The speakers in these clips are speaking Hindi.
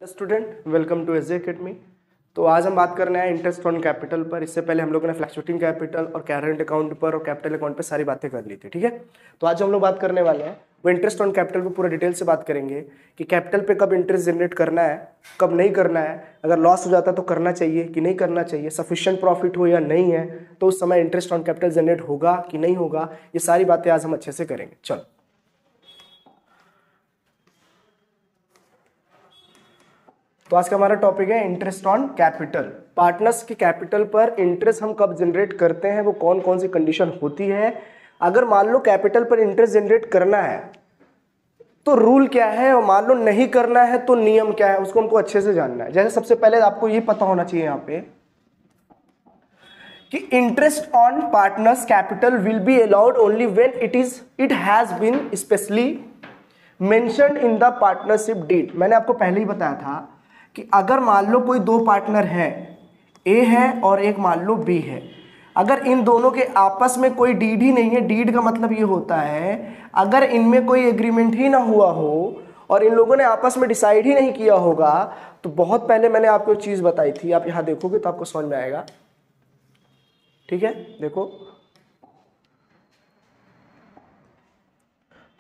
Student welcome to SJ academy. तो आज हम बात करने आए इंटरेस्ट ऑन कैपिटल पर। इससे पहले हम लोगों ने फ्लक्चुएटिंग कैपिटल और करंट अकाउंट पर और कैपिटल अकाउंट पर सारी बातें कर ली थी, ठीक है। तो आज हम लोग बात करने वाले हैं वो इंटरेस्ट ऑन कैपिटल पर पूरा डिटेल से बात करेंगे कि कैपिटल पे कब इंटरेस्ट जनरेट करना है, कब नहीं करना है, अगर लॉस हो जाता तो करना चाहिए कि नहीं करना चाहिए, सफिशिएंट प्रॉफिट हो या नहीं है तो उस समय इंटरेस्ट ऑन कैपिटल जनरेट होगा कि नहीं होगा, ये सारी बातें आज हम अच्छे से करेंगे। चलो तो आज का हमारा टॉपिक है इंटरेस्ट ऑन कैपिटल। पार्टनर्स की कैपिटल पर इंटरेस्ट हम कब जनरेट करते हैं, वो कौन कौन सी कंडीशन होती है। अगर मान लो कैपिटल पर इंटरेस्ट जनरेट करना है तो रूल क्या है, और मान लो नहीं करना है तो नियम क्या है, उसको हमको अच्छे से जानना है। जैसे सबसे पहले आपको ये पता होना चाहिए यहाँ पे कि interest on partners capital will be allowed only when it has been specially mentioned in the partnership deed. मैंने आपको पहले ही बताया था कि अगर मान लो कोई दो पार्टनर है, ए है और एक मान लो बी है, अगर इन दोनों के आपस में कोई डीड ही नहीं है, डीड का मतलब ये होता है अगर इनमें कोई एग्रीमेंट ही ना हुआ हो और इन लोगों ने आपस में डिसाइड ही नहीं किया होगा, तो बहुत पहले मैंने आपको एक चीज बताई थी, आप यहां देखोगे तो आपको समझ में आएगा, ठीक है। देखो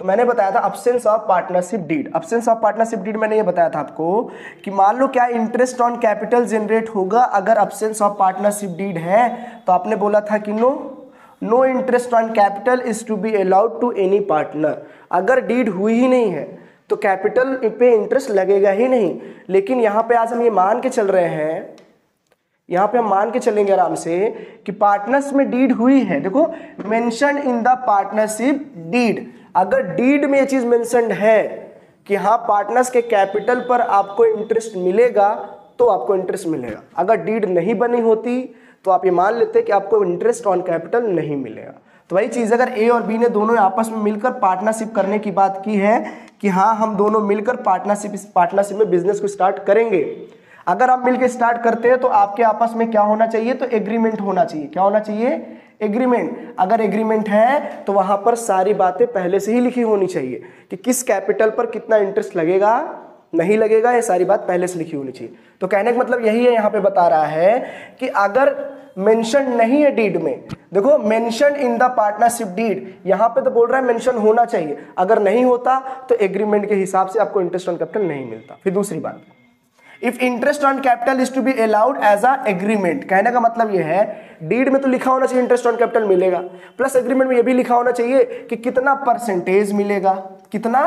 तो मैंने बताया था absence of partnership deed. Absence of partnership deed मैंने ये बताया था आपको कि मान लो क्या इंटरेस्ट ऑन कैपिटल जनरेट होगा अगर अब्सेंस ऑफ पार्टनरशिप डीड है, तो आपने बोला था कि no interest on capital is to be allowed to any partner. अगर डीड हुई ही नहीं है तो कैपिटल पे इंटरेस्ट लगेगा ही नहीं। लेकिन यहाँ पे आज हम ये मान के चल रहे हैं, यहाँ पे हम मान के चलेंगे आराम से कि पार्टनर्स में डीड हुई है। देखो mention in the partnership deed, अगर डीड में ये चीज मेंशन्ड है कि हाँ पार्टनर्स के कैपिटल पर आपको इंटरेस्ट मिलेगा तो आपको इंटरेस्ट मिलेगा। अगर डीड नहीं बनी होती तो आप ये मान लेते कि आपको इंटरेस्ट ऑन कैपिटल नहीं मिलेगा। तो वही चीज अगर ए और बी ने दोनों आपस में मिलकर पार्टनरशिप करने की बात की है कि हाँ हम दोनों मिलकर पार्टनरशिप में बिजनेस को स्टार्ट करेंगे, अगर आप मिलकर स्टार्ट करते हैं तो आपके आपस में क्या होना चाहिए, तो एग्रीमेंट होना चाहिए। क्या होना चाहिए? एग्रीमेंट। अगर एग्रीमेंट है तो वहां पर सारी बातें पहले से ही लिखी होनी चाहिए कि किस कैपिटल पर कितना इंटरेस्ट लगेगा नहीं लगेगा, ये सारी बात पहले से लिखी होनी चाहिए। तो कहने का मतलब यही है, यहाँ पे बता रहा है कि अगर मेंशन नहीं है डीड में, देखो mention in the partnership deed, यहाँ पे तो बोल रहा है मेंशन होना चाहिए, अगर नहीं होता तो एग्रीमेंट के हिसाब से आपको इंटरेस्ट ऑन कैपिटल नहीं मिलता। फिर दूसरी बात, if interest on capital is to be allowed as a agreement, कहने का मतलब यह है डीड में तो लिखा होना चाहिए इंटरेस्ट ऑन कैपिटल मिलेगा, प्लस एग्रीमेंट में यह भी लिखा होना चाहिए कि कितना परसेंटेज मिलेगा, कितना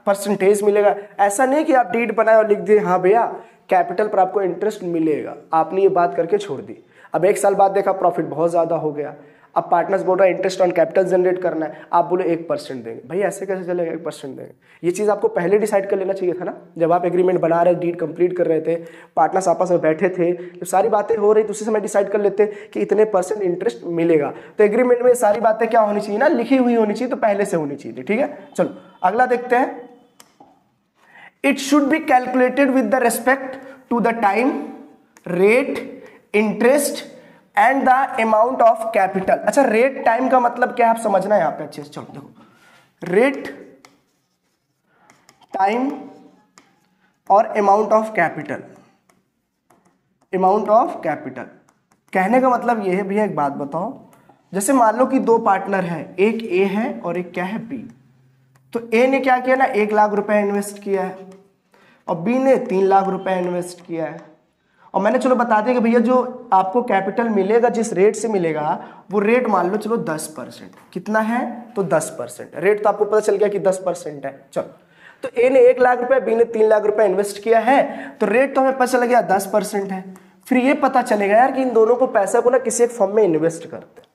परसेंटेज मिलेगा। ऐसा नहीं कि आप डीड बनाए और लिख दिए हाँ भैया कैपिटल पर आपको इंटरेस्ट मिलेगा, आपने ये बात करके छोड़ दी। अब एक साल बाद देखा प्रॉफिट बहुत ज्यादा हो गया, अब पार्टनर्स बोल रहा है इंटरेस्ट ऑन कैपिटल जनरेट करना है, आप बोले 1% देंगे। भाई ऐसे कैसे चलेगा 1% देंगे? ये चीज़ आपको पहले डिसाइड कर लेना चाहिए था ना, जब आप एग्रीमेंट बना रहे, डीड कंप्लीट कर रहे थे, पार्टनर्स आपस में बैठे थे, तो सारी बातें हो रही तो उसी समय डिसाइड कर लेते कि इतने % इंटरेस्ट मिलेगा। तो एग्रीमेंट में सारी बातें क्या होनी चाहिए ना, लिखी हुई होनी चाहिए, तो पहले से होनी चाहिए, ठीक है। चलो अगला देखते हैं, it should be calculated with the respect to the time, rate, interest and the amount of capital. अच्छा रेट टाइम का मतलब क्या है आप समझना है यहाँ पे अच्छे से। चलो देखो रेट टाइम और amount of capital, amount of capital कहने का मतलब ये है भैया, एक बात बताओ, जैसे मान लो कि दो पार्टनर है, एक ए है और एक क्या है बी, तो ए ने क्या किया ना 1 लाख रुपए इन्वेस्ट किया है और बी ने 3 लाख रुपए इन्वेस्ट किया है, और मैंने चलो बता दें कि भैया जो आपको कैपिटल मिलेगा जिस रेट से मिलेगा वो रेट मान लो चलो 10%, कितना है तो 10%, रेट तो आपको पता चल गया कि 10% है। चलो तो ए ने 1 लाख रुपए, बी ने 3 लाख रुपए इन्वेस्ट किया है, तो रेट तो हमें पता चल गया 10% है। फिर ये पता चलेगा यार कि इन दोनों को पैसे को ना किसी एक फर्म में इन्वेस्ट करते हैं,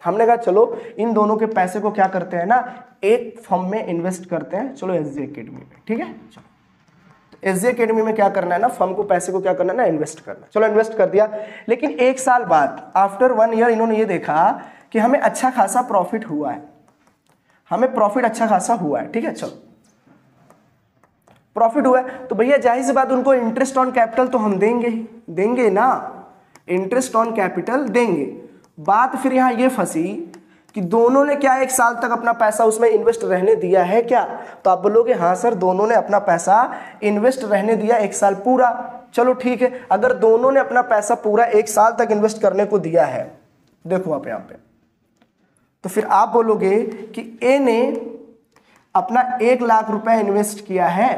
हमने कहा चलो इन दोनों के पैसे को क्या करते हैं ना एक फर्म में इन्वेस्ट करते हैं, चलो एसजे एकेडमी में, ठीक है। चलो एसजे एकेडमी में क्या करना है ना, फर्म को पैसे को क्या करना है ना इन्वेस्ट करना। चलो इन्वेस्ट कर दिया, लेकिन 1 साल बाद आफ्टर 1 ईयर इन्होंने ये देखा कि हमें अच्छा खासा प्रॉफिट हुआ है, हमें प्रॉफिट अच्छा खासा हुआ है, ठीक है। चलो प्रॉफिट हुआ है तो भैया जाहिर सी बात उनको इंटरेस्ट ऑन कैपिटल तो हम देंगे ही, देंगे ना, इंटरेस्ट ऑन कैपिटल देंगे। बात फिर यहाँ ये फंसी कि दोनों ने क्या 1 साल तक अपना पैसा उसमें इन्वेस्ट रहने दिया है क्या? तो आप बोलोगे हाँ सर, दोनों ने अपना पैसा इन्वेस्ट रहने दिया 1 साल पूरा। चलो ठीक है, अगर दोनों ने अपना पैसा पूरा 1 साल तक इन्वेस्ट करने को दिया है, देखो आप यहाँ पे, तो फिर आप बोलोगे कि ए ने अपना 1 लाख रुपए इन्वेस्ट किया है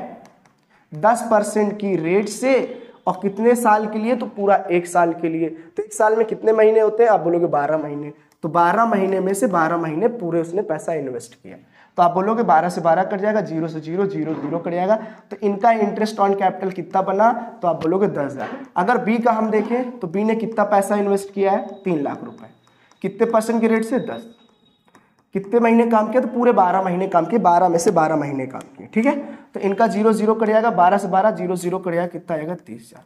10% की रेट से, और कितने साल के लिए? तो पूरा 1 साल के लिए। तो 1 साल में कितने महीने होते हैं? आप बोलोगे 12 महीने। तो 12 महीने में से 12 महीने पूरे उसने पैसा इन्वेस्ट किया। तो आप बोलोगे 12 से 12 कट जाएगा, 0 से 0, 0 0 कट जाएगा। तो इनका इंटरेस्ट ऑन कैपिटल कितना बना? तो आप बोलोगे 10,000। अगर बी का हम देखें तो बी ने कितना पैसा इन्वेस्ट किया है? 3 लाख रुपए। कितने % की रेट से? 10। कितने महीने काम किया? तो पूरे 12 महीने काम किए, 12 में से 12 महीने काम किए। ठीक है, तो इनका 0 0 कट जाएगा, 12 से 12, 0 0 कट जाएगा, कितना आएगा? 30,000।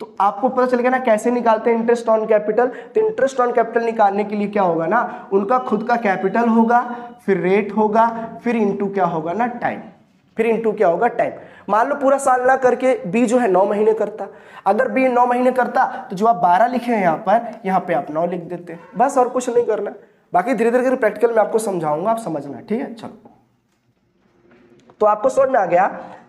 तो आपको पता चल गया ना कैसे निकालते हैं इंटरेस्ट ऑन कैपिटल। तो इंटरेस्ट ऑन कैपिटल निकालने के लिए क्या होगा ना, उनका खुद का कैपिटल होगा, फिर रेट होगा, फिर इंटू क्या होगा ना, टाइम, फिर इंटू क्या होगा, टाइम। मान लो पूरा साल ना करके बी जो है 9 महीने करता। अगर बी 9 महीने करता तो जो आप 12 लिखे हैं यहाँ पे आप 9 लिख देते, बस, और कुछ नहीं करना। बाकी धीरे धीरे प्रैक्टिकल में आपको समझाऊंगा, आप समझना। ठीक है, चलो। तो आपको समझ में आ गया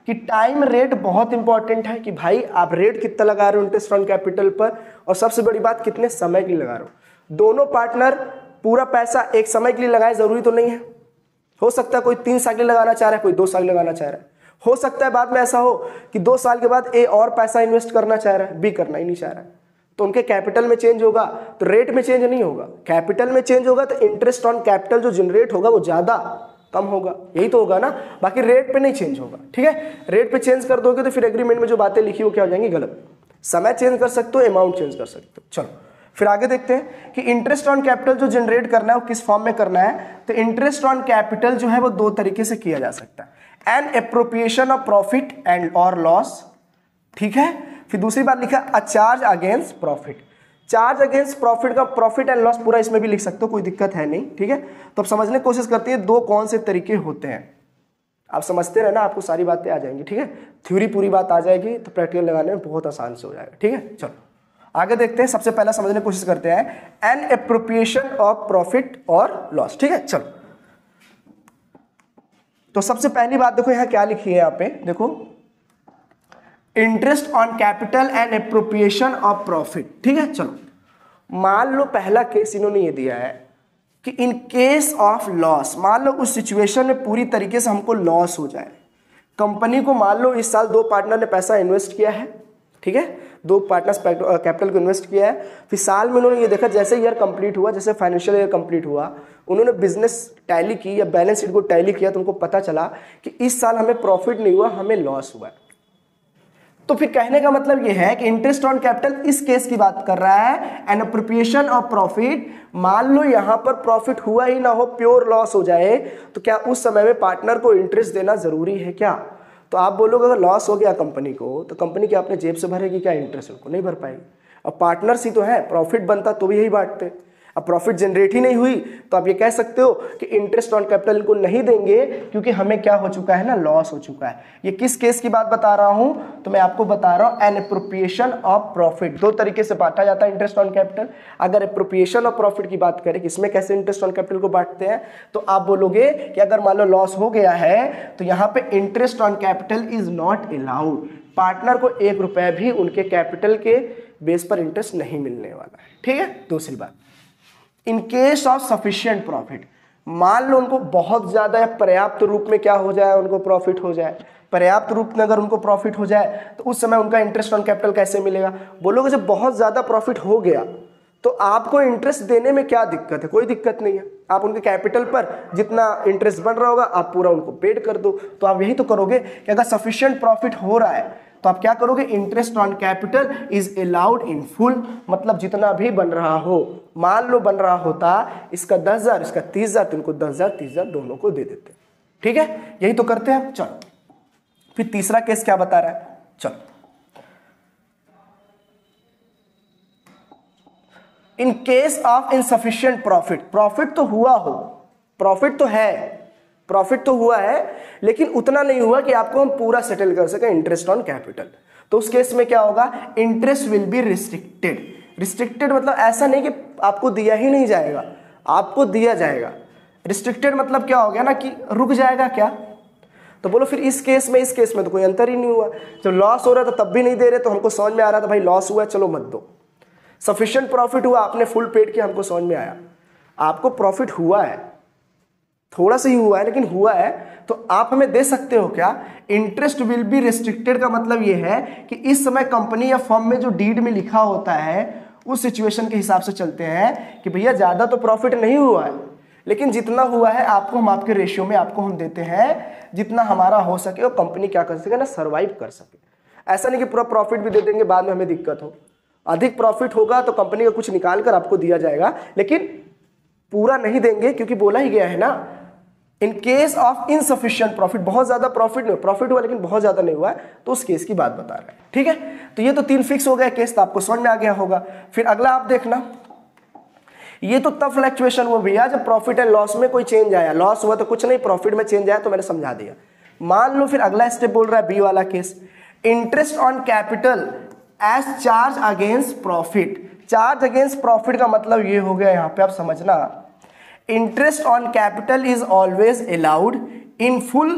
कि टाइम रेट बहुत इंपॉर्टेंट है, कि भाई आप रेट कितना लगा रहे हो इंटरेस्ट ऑन कैपिटल पर, और सबसे बड़ी बात कितने समय के लिए लगा रहे हो। दोनों पार्टनर पूरा पैसा एक समय के लिए लगाए जरूरी तो नहीं है। हो सकता है कोई 3 साल के लिए लगाना चाह रहा है, कोई 2 साल लगाना चाह रहा है। हो सकता है बाद में ऐसा हो कि 2 साल के बाद ए और पैसा इन्वेस्ट करना चाह रहा है, बी करना ही नहीं चाह रहा है। तो उनके कैपिटल में चेंज होगा, तो रेट में चेंज नहीं होगा, कैपिटल में चेंज होगा। तो इंटरेस्ट ऑन कैपिटल जो जनरेट होगा वो ज्यादा कम होगा, यही तो होगा ना। बाकी रेट पे नहीं चेंज होगा। ठीक है, रेट पे चेंज कर दोगे तो फिर एग्रीमेंट में जो बातें लिखी हो क्या हो जाएंगी? गलत। समय चेंज कर सकते हो, अमाउंट चेंज कर सकते हो। चलो फिर आगे देखते हैं कि इंटरेस्ट ऑन कैपिटल जो जनरेट करना है वो किस फॉर्म में करना है। तो इंटरेस्ट ऑन कैपिटल जो है वो 2 तरीके से किया जा सकता है, an appropriation of profit and और लॉस। ठीक है, फिर दूसरी बात लिखा a charge against profit. Charge against profit का प्रॉफिट एंड लॉस पूरा इसमें भी लिख सकते हो, कोई दिक्कत है नहीं। ठीक है, तो अब समझने की कोशिश करते हैं 2 कौन से तरीके होते हैं। आप समझते रहना, आपको सारी बातें आ जाएंगी। ठीक है, थ्योरी पूरी बात आ जाएगी तो प्रैक्टिकल लगाने में बहुत आसान से हो जाएगा। ठीक है, चलो आगे देखते हैं। सबसे पहला समझने की कोशिश करते हैं एन एप्रोप्रिएशन ऑफ प्रॉफिट और लॉस। ठीक है, चलो। तो सबसे पहली बात देखो यहाँ क्या लिखी है, यहाँ पे देखो, interest on capital and appropriation of profit. ठीक है, चलो मान लो पहला केस इन्होंने ये दिया है कि इन केस ऑफ लॉस, मान लो उस सिचुएशन में पूरी तरीके से हमको लॉस हो जाए। कंपनी को मान लो इस साल 2 पार्टनर ने पैसा इन्वेस्ट किया है। ठीक है, 2 पार्टनर्स कैपिटल को इन्वेस्ट किया है। फिर साल में उन्होंने ये देखा, जैसे ईयर कंप्लीट हुआ, जैसे फाइनेंशियल ईयर कंप्लीट हुआ, उन्होंने बिजनेस टैली की या बैलेंस शीट को टैली किया, तो उनको पता चला कि इस साल हमें प्रॉफिट नहीं हुआ, हमें लॉस हुआ है। तो फिर कहने का मतलब यह है कि इंटरेस्ट ऑन कैपिटल इस केस की बात कर रहा है, एन एप्रोप्रिएशन ऑफ प्रॉफिट। मान लो यहां पर प्रॉफिट हुआ ही ना हो, प्योर लॉस हो जाए, तो क्या उस समय में पार्टनर को इंटरेस्ट देना जरूरी है क्या? तो आप बोलोगे अगर लॉस हो गया कंपनी को, तो कंपनी क्या अपने जेब से भरेगी क्या इंटरेस्ट? उनको नहीं भर पाएगी। अब पार्टनर्स ही तो है, प्रॉफिट बनता तो भी यही बांटते। अब प्रॉफिट जनरेट ही नहीं हुई तो आप ये कह सकते हो कि इंटरेस्ट ऑन कैपिटल को नहीं देंगे, क्योंकि हमें क्या हो चुका है ना, लॉस हो चुका है। ये किस केस की बात बता रहा हूं? तो मैं आपको बता रहा हूं एन एप्रोप्रिएशन ऑफ प्रॉफिट। 2 तरीके से बांटा जाता है इंटरेस्ट ऑन कैपिटल। अगर एप्रोप्रिएशन ऑफ प्रॉफिट की बात करें कि इसमें कैसे इंटरेस्ट ऑन कैपिटल को बांटते हैं, तो आप बोलोगे कि अगर मान लो लॉस हो गया है तो यहाँ पे interest on capital is not allowed. Partner को 1 रुपए भी उनके कैपिटल के बेस पर इंटरेस्ट नहीं मिलने वाला है। ठीक है, दूसरी बात, in case of sufficient profit, मान लो उनको बहुत ज्यादा या पर्याप्त रूप में क्या हो जाए, उनको प्रॉफिट हो जाए। पर्याप्त रूप में अगर उनको प्रॉफिट हो जाए तो उस समय उनका इंटरेस्ट ऑन कैपिटल कैसे मिलेगा? बोलोगे जब बहुत ज्यादा प्रॉफिट हो गया तो आपको इंटरेस्ट देने में क्या दिक्कत है? कोई दिक्कत नहीं है। आप उनके कैपिटल पर जितना इंटरेस्ट बन रहा होगा आप पूरा उनको पेड कर दो। तो आप यही तो करोगे कि अगर सफिशिएंट प्रॉफिट हो रहा है तो आप क्या करोगे, interest on capital is allowed in full, मतलब जितना भी बन रहा हो। मान लो बन रहा होता इसका 10,000, इसका 30,000, तो इनको 10,000 30,000 दोनों को दे देते। ठीक है, यही तो करते हैं। चलो फिर तीसरा केस क्या बता रहा है, चलो, in case of insufficient profit, profit तो हुआ हो, प्रॉफिट तो है, प्रॉफिट तो हुआ है, लेकिन उतना नहीं हुआ कि आपको हम पूरा सेटल कर सके इंटरेस्ट ऑन कैपिटल। तो उस केस में क्या होगा, interest will be restricted. Restricted मतलब ऐसा नहीं कि आपको दिया ही नहीं जाएगा, आपको दिया जाएगा। रिस्ट्रिक्टेड मतलब क्या हो गया ना कि रुक जाएगा क्या। तो बोलो फिर इस केस में तो कोई अंतर ही नहीं हुआ। जब लॉस हो रहा था तब भी नहीं दे रहे, तो हमको समझ में आ रहा था भाई लॉस हुआ है, चलो मत दो। सफिशिएंट प्रॉफिट हुआ, आपने फुल पेड किया, हमको समझ में आया आपको प्रॉफिट हुआ है, थोड़ा सा ही हुआ है लेकिन हुआ है, तो आप हमें दे सकते हो क्या। इंटरेस्ट विल बी रिस्ट्रिक्टेड का मतलब ये है कि इस समय कंपनी या फर्म में जो डीड में लिखा होता है उस सिचुएशन के हिसाब से चलते हैं कि भैया ज़्यादा तो प्रॉफिट नहीं हुआ है, लेकिन जितना हुआ है आपको हम आपके रेशियो में आपको हम देते हैं जितना हमारा हो सके और कंपनी क्या कर सके ना, सर्वाइव कर सके। ऐसा नहीं कि पूरा प्रॉफिट भी दे देंगे बाद में हमें दिक्कत हो। अधिक प्रॉफिट होगा तो कंपनी का कुछ निकाल कर आपको दिया जाएगा, लेकिन पूरा नहीं देंगे क्योंकि बोला ही गया है ना, in case of insufficient profit, बहुत ज़्यादा प्रॉफिट हुआ लेकिन बहुत ज़्यादा नहीं हुआ है, तो उस केस की बात बता रहे हैं। ठीक है, तो ये तो 3 फिक्स हो गया केस, तो आपको समझ में आ गया होगा। फिर अगला आप देखना, ये तो तब फ्लक्चुएशन हुआ भैया जब प्रॉफिट एंड लॉस में कोई चेंज आया। लॉस हुआ तो कुछ नहीं, प्रॉफिट में चेंज आया तो मैंने समझा दिया। मान लो फिर अगला स्टेप बोल रहा है बी वाला case, interest on capital as charge against profit. Charge against profit का मतलब ये हो गया, यहां पे आप समझना, interest on capital is always allowed in full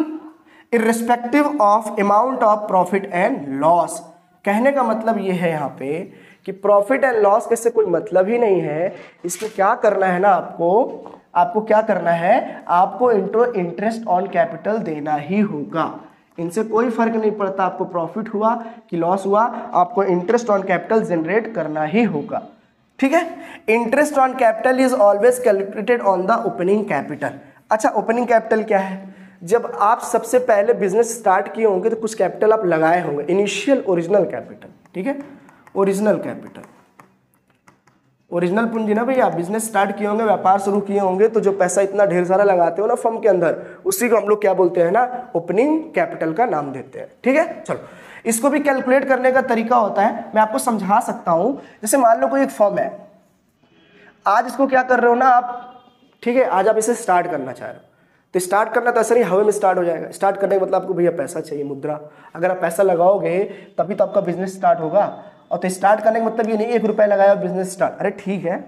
irrespective of amount of profit and loss. कहने का मतलब ये है यहाँ पे कि प्रॉफिट एंड लॉस के से कोई मतलब ही नहीं है। इसमें क्या करना है ना, आपको क्या करना है, आपको इंटरेस्ट ऑन कैपिटल देना ही होगा। इनसे कोई फर्क नहीं पड़ता, आपको प्रॉफिट हुआ कि लॉस हुआ, आपको इंटरेस्ट ऑन कैपिटल जनरेट करना ही होगा। ठीक है, interest on capital is always calculated on the opening capital. अच्छा, ओपनिंग कैपिटल क्या है? जब आप सबसे पहले बिजनेस स्टार्ट किए होंगे तो कुछ कैपिटल आप लगाए होंगे, इनिशियल ओरिजिनल कैपिटल। ठीक है, ओरिजिनल कैपिटल, ओरिजिनल पूंजी ना भैया। बिजनेस स्टार्ट किए होंगे, व्यापार शुरू किए होंगे, तो जो पैसा इतना ढेर सारा लगाते हो ना फर्म के अंदर, उसी को हम लोग क्या बोलते हैं ना, ओपनिंग कैपिटल का नाम देते हैं। ठीक है, चलो इसको भी कैलकुलेट करने का तरीका होता है, मैं आपको समझा सकता हूं। जैसे मान लो कोई एक फर्म है, आज इसको क्या कर रहे हो ना आप, ठीक है, आज आप इसे स्टार्ट करना चाह रहे हो, तो स्टार्ट करना तो ऐसा नहीं हवा में स्टार्ट हो जाएगा। स्टार्ट करने का मतलब आपको भैया पैसा चाहिए, मुद्रा। अगर आप पैसा लगाओगे तभी तो आपका बिजनेस स्टार्ट होगा। और तो स्टार्ट करने का मतलब ये नहीं 1 रुपया लगाया बिजनेस स्टार्ट, अरे ठीक है,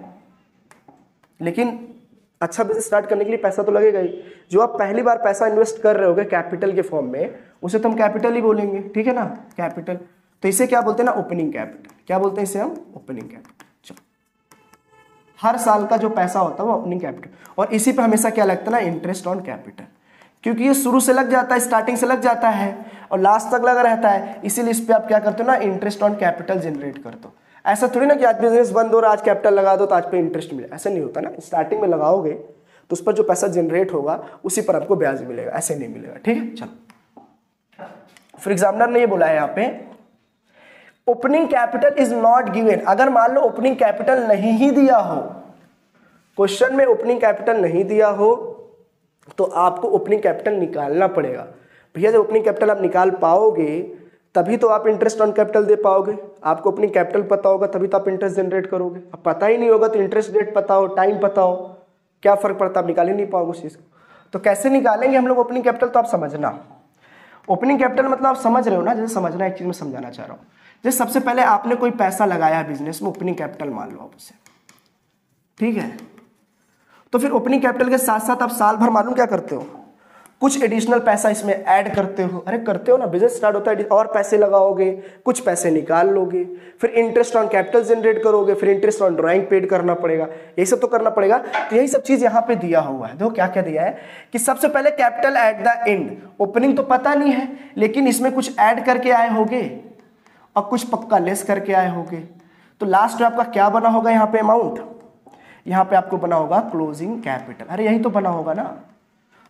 लेकिन अच्छा बिजनेस स्टार्ट करने के लिए पैसा तो लगेगा ही। जो आप पहली बार पैसा इन्वेस्ट कर रहे होगे कैपिटल के फॉर्म में, उसे तो हम कैपिटल ही बोलेंगे। ठीक है ना, कैपिटल। तो इसे क्या बोलते हैं ना, ओपनिंग कैपिटल। क्या बोलते हैं इसे हम, ओपनिंग कैपिटल। चलो, हर साल का जो पैसा होता है वो ओपनिंग कैपिटल, और इसी पे हमेशा क्या लगता है ना, इंटरेस्ट ऑन कैपिटल, क्योंकि ये शुरू से लग जाता है, स्टार्टिंग से लग जाता है और लास्ट तक लगा रहता है। इसीलिए इस पे आप क्या करते हो ना, इंटरेस्ट ऑन कैपिटल जनरेट करते हो। ऐसा थोड़ी ना कि आज बिजनेस बंद हो रहा, आज कैपिटल लगा दो तो आज पे इंटरेस्ट मिले, ऐसा नहीं होता ना। स्टार्टिंग में लगाओगे तो उस पर जो पैसा जनरेट होगा उसी पर आपको ब्याज मिलेगा, ऐसे नहीं मिलेगा। ठीक है, चलो फॉर एग्जाम्पल ने ये बोला है यहाँ पे, opening capital is not given. अगर मान लो ओपनिंग कैपिटल नहीं ही दिया हो, क्वेश्चन में ओपनिंग कैपिटल नहीं दिया हो, तो आपको ओपनिंग कैपिटल निकालना पड़ेगा। भैया जब ओपनिंग कैपिटल आप निकाल पाओगे तभी तो आप इंटरेस्ट ऑन कैपिटल दे पाओगे। आपको ओपनिंग कैपिटल पता होगा तभी तो आप इंटरेस्ट जनरेट करोगे। अब पता ही नहीं होगा तो इंटरेस्ट रेट पता हो, टाइम पता हो, क्या फर्क पड़ता, आप निकाल ही नहीं पाओगे उस चीज़ को। तो कैसे निकालेंगे हम लोग ओपनिंग कैपिटल, तो आप समझना। ओपनिंग कैपिटल मतलब आप समझ रहे हो ना, जैसे समझना, एक चीज़ में समझाना चाह रहा हूँ। जैसे सबसे पहले आपने कोई पैसा लगाया बिजनेस में, ओपनिंग कैपिटल मान लो आप उसे, ठीक है। तो फिर ओपनिंग कैपिटल के साथ साथ आप साल भर मालूम क्या करते हो, कुछ एडिशनल पैसा इसमें ऐड करते हो। अरे करते हो ना, बिजनेस स्टार्ट होता है और पैसे लगाओगे, कुछ पैसे निकाल लोगे, फिर इंटरेस्ट ऑन कैपिटल जनरेट करोगे, फिर इंटरेस्ट ऑन ड्राइंग पेड करना पड़ेगा, यही सब तो करना पड़ेगा। तो यही सब चीज यहाँ पे दिया हुआ है। देखो क्या क्या दिया है कि सबसे पहले capital at the end. Opening तो पता नहीं है, लेकिन इसमें कुछ ऐड करके आए होगे और कुछ पक्का लेस करके आए होगे। तो लास्ट में आपका क्या बना होगा यहाँ पे अमाउंट, यहाँ पे आपको बना होगा क्लोजिंग कैपिटल। अरे यही तो बना होगा ना।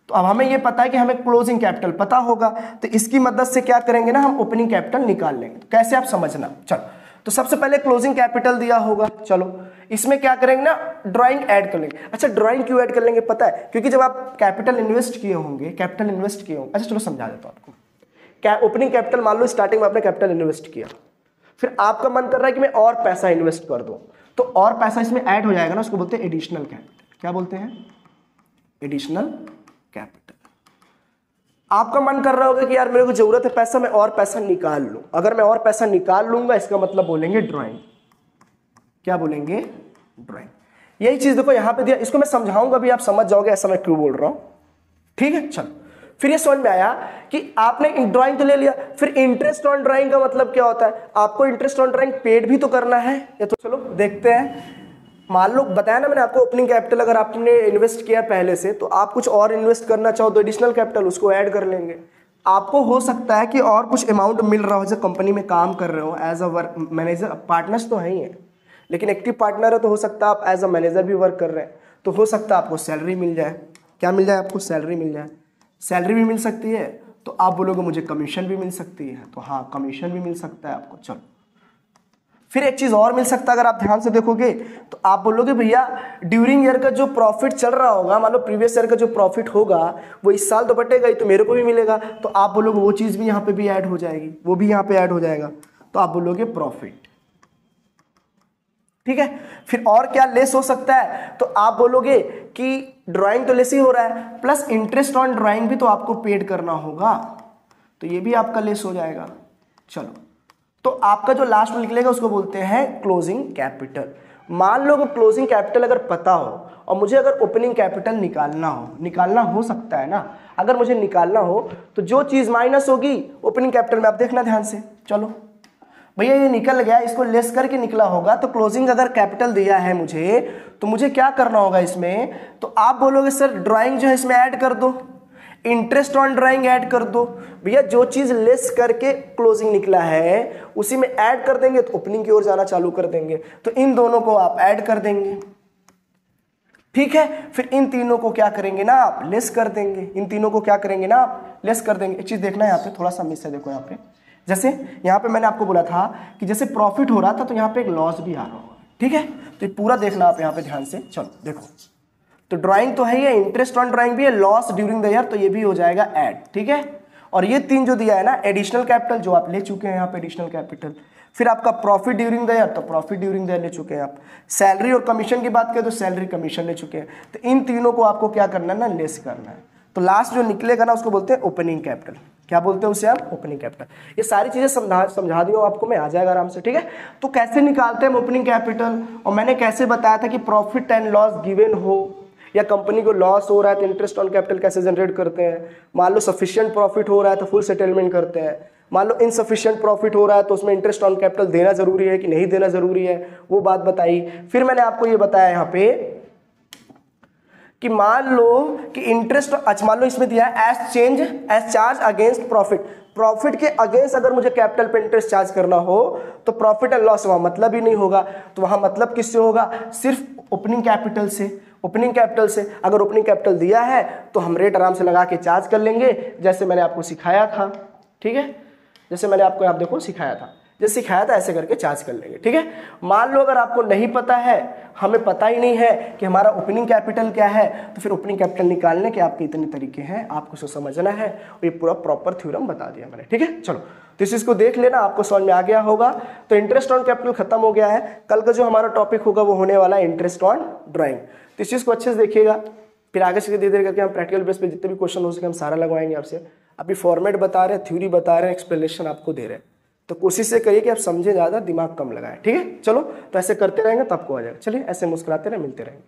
तो अब हमें ये पता है कि हमें क्लोजिंग कैपिटल पता होगा, तो इसकी मदद से क्या करेंगे ना, हम ओपनिंग कैपिटल निकाल लेंगे। तो कैसे आप समझना। चलो, तो सबसे पहले क्लोजिंग कैपिटल दिया होगा, चलो इसमें क्या करेंगे ना, ड्राइंग ऐड कर लेंगे। अच्छा ड्राइंग क्यों ऐड कर लेंगे पता है, क्योंकि जब आप कैपिटल इन्वेस्ट किए होंगे, अच्छा चलो समझा देता हूं आपको। क्या ओपनिंग कैपिटल, मान लो स्टार्टिंग में आपने कैपिटल इन्वेस्ट किया, फिर आपका मन कर रहा है कि मैं और पैसा इन्वेस्ट कर दूं, तो और पैसा इसमें ऐड हो जाएगा ना, उसको बोलते हैं एडिशनल कैपिटल। क्या बोलते हैं, एडिशनल कैपिटल। आपका मन कर रहा होगा कि यार मेरे को जरूरत है पैसा, मैं और पैसा निकाल लूं। अगर मैं और पैसा निकाल लूंगा, इसका मतलब बोलेंगे ड्राइंग। क्या बोलेंगे, ड्राइंग। यही चीज देखो यहाँ पे दिया, इसको मैं समझाऊंगा भी, आप समझ जाओगे ऐसा मैं क्यों बोल रहा हूं। ठीक है, चलो फिर ये समझ में आया कि आपने ड्राइंग तो ले लिया, फिर इंटरेस्ट ऑन ड्राइंग का मतलब क्या होता है, आपको इंटरेस्ट ऑन ड्राइंग पेड भी तो करना है। ये तो चलो देखते हैं। मान लो बताया ना मैंने आपको, ओपनिंग कैपिटल अगर आपने इन्वेस्ट किया पहले से, तो आप कुछ और इन्वेस्ट करना चाहो तो एडिशनल कैपिटल उसको ऐड कर लेंगे। आपको हो सकता है कि और कुछ अमाउंट मिल रहा हो, जैसे कंपनी में काम कर रहे हो as a work manager, partners तो है ही है लेकिन एक्टिव पार्टनर है, तो हो सकता है आप एज अ मैनेजर भी वर्क कर रहे हैं, तो हो सकता है आपको सैलरी मिल जाए। क्या मिल जाए आपको? सैलरी मिल जाए। सैलरी भी मिल सकती है तो आप बोलोगे मुझे कमीशन भी मिल सकती है, तो हाँ कमीशन भी मिल सकता है आपको। चलो फिर एक चीज और मिल सकता है, अगर आप ध्यान से देखोगे तो आप बोलोगे भैया ड्यूरिंग ईयर का जो प्रॉफिट चल रहा होगा, मान लो प्रीवियस ईयर का जो प्रॉफिट होगा वो इस साल तो बटेगा ही, तो मेरे को भी मिलेगा, तो आप बोलोगे वो चीज भी यहाँ पे भी ऐड हो जाएगी, वो भी यहाँ पे ऐड हो जाएगा, तो आप बोलोगे प्रॉफिट। ठीक है, फिर और क्या लेस हो सकता है, तो आप बोलोगे कि ड्राइंग तो लेस ही हो रहा है, प्लस इंटरेस्ट ऑन ड्राइंग भी तो आपको पेड करना होगा, तो ये भी आपका लेस हो जाएगा। चलो तो आपका जो लास्ट में निकलेगा उसको बोलते हैं क्लोजिंग कैपिटल। मान लो कि क्लोजिंग कैपिटल अगर पता हो और मुझे अगर ओपनिंग कैपिटल निकालना हो सकता है ना, अगर मुझे निकालना हो तो जो चीज माइनस होगी ओपनिंग कैपिटल में, आप देखना ध्यान से। चलो भैया ये निकल गया, इसको लेस करके निकला होगा, तो क्लोजिंग अगर कैपिटल दिया है मुझे तो मुझे क्या करना होगा इसमें, तो आप बोलोगे सर ड्राइंग जो है इसमें ऐड कर दो, इंटरेस्ट ऑन ड्राइंग ऐड कर दो। भैया जो चीज लेस करके क्लोजिंग निकला है उसी में ऐड कर देंगे तो ओपनिंग की ओर जाना चालू कर देंगे, तो इन दोनों को आप ऐड कर देंगे। ठीक है, फिर इन तीनों को क्या करेंगे ना आप लेस कर देंगे, इन तीनों को क्या करेंगे ना आप लेस कर देंगे। एक चीज देखना है यहाँ पे, थोड़ा सा मिस है, देखो यहाँ पे, जैसे यहाँ पे मैंने आपको बोला था कि जैसे प्रॉफिट हो रहा था तो यहाँ पे एक लॉस भी आ रहा होगा। ठीक है, तो ये पूरा देखना आप यहाँ पे ध्यान से। चलो देखो, तो ड्राइंग तो है ही है, इंटरेस्ट ऑन ड्राइंग भी है, लॉस ड्यूरिंग द ईयर तो ये भी हो जाएगा ऐड। ठीक है, और ये तीन जो दिया है ना एडिशनल कैपिटल जो आप ले चुके हैं यहाँ पे एडिशनल कैपिटल, फिर आपका प्रॉफिट ड्यूरिंग द ईयर तो प्रॉफिट ड्यूरिंग द ईयर ले चुके हैं आप, सैलरी और कमीशन की बात करें तो सैलरी कमीशन ले चुके हैं, तो इन तीनों को आपको क्या करना है ना लेस करना है। तो लास्ट जो निकलेगा ना उसको बोलते हैं ओपनिंग कैपिटल। क्या बोलते हैं उसे आप? Opening capital. ये सारी चीजें समझा दी हूँ आपको मैं, आ जाएगा आराम से। ठीक है, तो कैसे निकालते हैं ओपनिंग कैपिटल, और मैंने कैसे बताया था कि प्रॉफिट एंड लॉस गिवन हो या कंपनी को लॉस हो रहा है तो इंटरेस्ट ऑन कैपिटल कैसे जनरेट करते हैं। मान लो सफिशिएंट प्रॉफिट हो रहा है तो फुल सेटलमेंट करते हैं, मान लो इनसफिशिएंट प्रॉफिट हो रहा है तो उसमें इंटरेस्ट ऑन कैपिटल देना जरूरी है कि नहीं देना जरूरी है, वो बात बताई। फिर मैंने आपको ये बताया यहाँ पे कि मान लो कि इंटरेस्ट, अच्छा मान लो इसमें दिया है as charge against profit, profit के अगेंस्ट अगर मुझे कैपिटल पे इंटरेस्ट चार्ज करना हो तो प्रॉफिट एंड लॉस वहां मतलब ही नहीं होगा, तो वहां मतलब किससे होगा? सिर्फ ओपनिंग कैपिटल से। ओपनिंग कैपिटल से अगर ओपनिंग कैपिटल दिया है तो हम रेट आराम से लगा के चार्ज कर लेंगे, जैसे मैंने आपको सिखाया था। ठीक है, जैसे मैंने आपको आप देखो सिखाया था, जैसे सिखाया था ऐसे करके चार्ज कर लेंगे। ठीक है, मान लो अगर आपको नहीं पता है, हमें पता ही नहीं है कि हमारा ओपनिंग कैपिटल क्या है, तो फिर ओपनिंग कैपिटल निकालने के आपके इतने तरीके हैं, आपको उसको समझना है, और ये पूरा प्रॉपर थ्योरम बता दिया मैंने। ठीक है, चलो तो इस चीज को देख लेना, आपको समझ में आ गया होगा। तो इंटरेस्ट ऑन कैपिटल खत्म हो गया है, कल का जो हमारा टॉपिक होगा वो होने वाला है इंटरेस्ट ऑन ड्राइंग। तो इस चीज को अच्छे से देखिएगा, फिर आगे से धीरे धीरे करके हम प्रैक्टिकल बेस पे जितने भी क्वेश्चन हो सके हम सारा लगवाएंगे आपसे। अभी फॉर्मेट बता रहे हैं, थ्योरी बता रहे हैं, एक्सप्लेनेशन आपको दे रहे हैं, तो कोशिश से करिए कि आप समझे ज़्यादा, दिमाग कम लगाएं। ठीक है, चलो तो ऐसे करते रहेंगे तो आपको आ जाएगा। चलिए ऐसे मुस्कुराते रहे, मिलते रहेंगे।